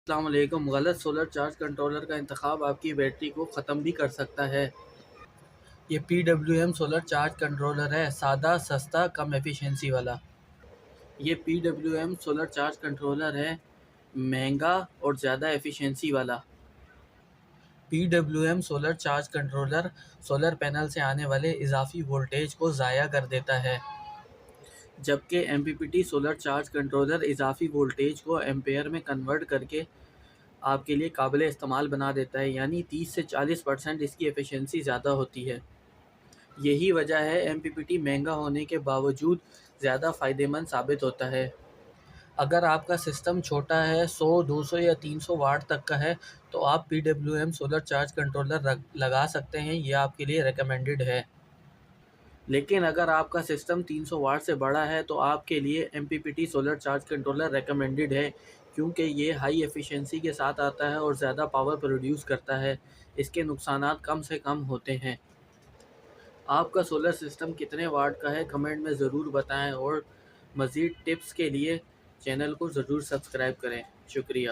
السلام علیکم۔ غلط سولر چارج کنٹرولر کا انتخاب آپ کی بیٹری کو ختم بھی کر سکتا ہے۔ یہ P W M solar charge controller ہے، سادہ، سستا، کم ایفیشنسی والا۔ یہ P W M solar charge controller ہے، مہنگا اور زیادہ ایفیشنسی والا۔ P W M solar charge controller solar panel سے آنے والے اضافی وولٹیج کو ضائع کر دیتا ہے، جبکہ M P P T solar charge controller اضافی وولٹیج کو ایمپیئر میں کنورٹ کر کے آپ کے لیے قابل استعمال بنا دیتا ہے، یعنی 30 سے 40% اس کی ایفیشنسی زیادہ ہوتی ہے۔ یہی وجہ ہے ایم پی پی ٹی مہنگا ہونے کے باوجود زیادہ فائدہ مند ثابت ہوتا ہے۔ اگر آپ کا سسٹم چھوٹا ہے، 100، 200 یا 300 واٹ تک کا ہے، تو آپ P W M solar charge controller لگا سکتے ہیں، یہ آپ کے لیے ریکمینڈڈ ہے۔ لیکن اگر آپ کا سسٹم 300 واٹ سے بڑا ہے تو آپ کے لیے M P P T solar charge controller recommended ہے، کیونکہ یہ ہائی ایفیشنسی کے ساتھ آتا ہے اور زیادہ پاور پروڈیوس کرتا ہے۔ اس کے نقصانات کم سے کم ہوتے ہیں۔ آپ کا سولر سسٹم کتنے واٹ کا ہے کمنٹ میں ضرور بتائیں، اور مزید ٹپس کے لیے چینل کو ضرور سبسکرائب کریں۔ شکریہ۔